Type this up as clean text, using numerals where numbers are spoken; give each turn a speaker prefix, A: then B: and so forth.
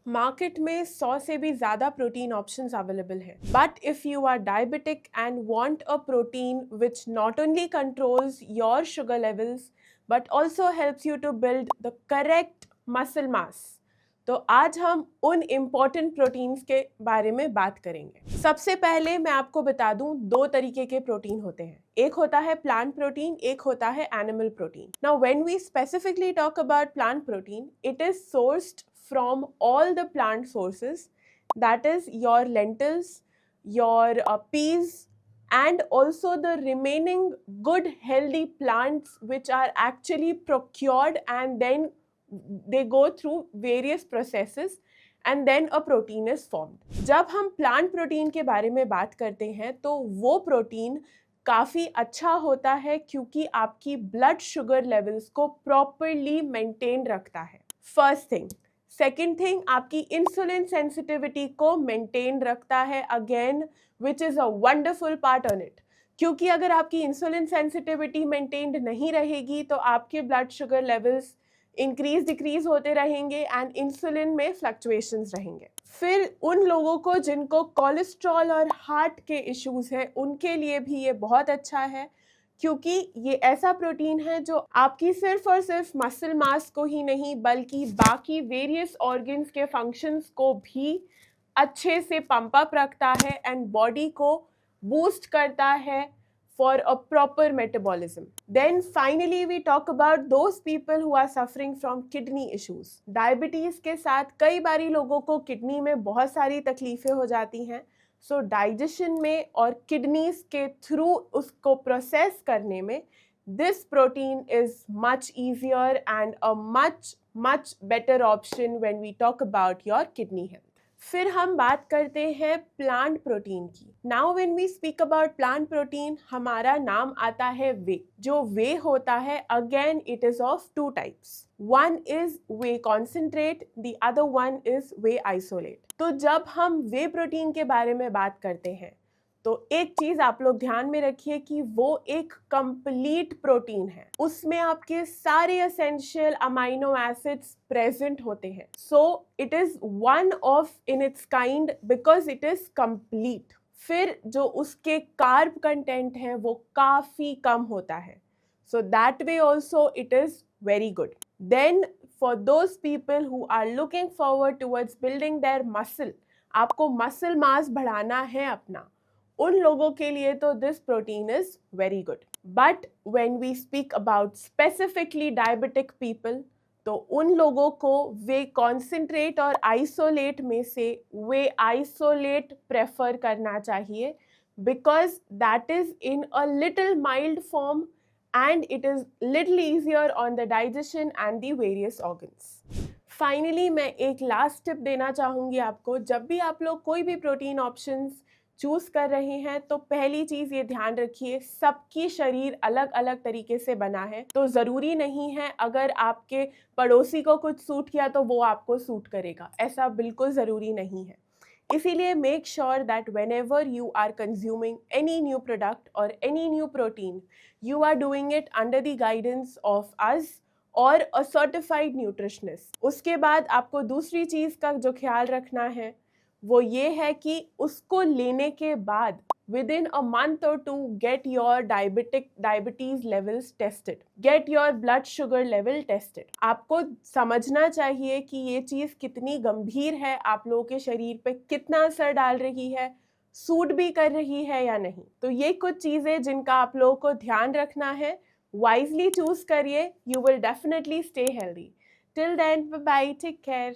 A: Market में 100 से भी ज़्यादा प्रोटीन ऑप्शंस अवेलेबल हैं but if you are diabetic and want a protein which not only controls your sugar levels but also helps you to build the correct muscle mass, तो आज हम उन important proteins के बारे में बात करेंगे। सबसे पहले मैं आपको बता दूं, दो तरीके के प्रोटीन होते हैं। एक होता है प्लांट प्रोटीन, एक होता है animal protein. Now when we specifically talk about plant protein, it is sourced from all the plant sources, that is your lentils, your peas, and also the remaining good healthy plants which are actually procured and then they go through various processes and then a protein is formed. जब हम plant protein के बारे में बात करते हैं तो वो प्रोटीन काफ़ी अच्छा होता है क्योंकि आपकी ब्लड शुगर लेवल्स को प्रॉपरली मेंटेन रखता है, फर्स्ट थिंग। सेकेंड थिंग, आपकी इंसुलिन सेंसिटिविटी को मेंटेन रखता है, again which is a wonderful part on it, क्योंकि अगर आपकी इंसुलिन सेंसिटिविटी मेंटेन्ड नहीं रहेगी तो आपके blood sugar levels increase decrease होते रहेंगे एंड इंसुलिन में फ्लक्चुएशंस रहेंगे। फिर उन लोगों को जिनको कोलेस्ट्रॉल और हार्ट के इश्यूज हैं उनके लिए भी ये बहुत अच्छा है, क्योंकि ये ऐसा प्रोटीन है जो आपकी सिर्फ और सिर्फ मसल मास को ही नहीं बल्कि बाकी वेरियस ऑर्गन्स के फंक्शंस को भी अच्छे से पंप अप रखता है एंड बॉडी को बूस्ट करता है for a proper metabolism. Then finally we talk about those people who are suffering from kidney issues. Diabetes के साथ कई बारी लोगों को किडनी में बहुत सारी तकलीफें हो जाती हैं, सो डाइजेशन में और किडनीज के थ्रू उसको प्रोसेस करने में this protein is much easier and a much better option when we talk about your kidney health. फिर हम बात करते हैं प्लांट प्रोटीन की। Now when we speak about plant protein, हमारा नाम आता है वे। जो वे होता है, again it is of two types, one is whey concentrate, the other one is whey isolate. तो जब हम वे प्रोटीन के बारे में बात करते हैं तो एक चीज आप लोग ध्यान में रखिए कि वो एक कंप्लीट प्रोटीन है, उसमें आपके सारे एसेंशियल अमाइनो एसिड्स प्रेजेंट होते हैं। So it is one of in its kind because it is complete. फिर जो उसके कार्ब कंटेंट है वो काफी कम होता है, so that whey also it is very good. Then for those people who are looking forward towards building their muscle, आपको मसल मास बढ़ाना है अपना, उन लोगों के लिए तो this protein is very good. But when we speak about specifically diabetic people, तो उन लोगों को वे कॉन्सेंट्रेट और आइसोलेट में से वे आइसोलेट प्रेफर करना चाहिए, because that is in a little mild form and it is little easier on the digestion and the various organs. Finally मैं एक लास्ट टिप देना चाहूँगी आपको। जब भी आप लोग कोई भी प्रोटीन ऑप्शंस चूज़ कर रहे हैं तो पहली चीज़ ये ध्यान रखिए, सबकी शरीर अलग अलग तरीके से बना है, तो ज़रूरी नहीं है अगर आपके पड़ोसी को कुछ सूट किया तो वो आपको सूट करेगा, ऐसा बिल्कुल ज़रूरी नहीं है। इसीलिए make sure that whenever you are consuming any new product और any new protein, you are doing it under the guidance of us or a certified nutritionist. उसके बाद आपको दूसरी चीज़ का जो ख्याल रखना है वो ये है कि उसको लेने के बाद within a month or two get your diabetes levels tested, get your blood sugar level tested. आपको समझना चाहिए कि ये चीज़ कितनी गंभीर है, आप लोगों के शरीर पे कितना असर डाल रही है, सूट भी कर रही है या नहीं। तो ये कुछ चीज़ें जिनका आप लोगों को ध्यान रखना है, वाइजली चूज करिए, you will definitely stay healthy. Till then, bye bye, take care.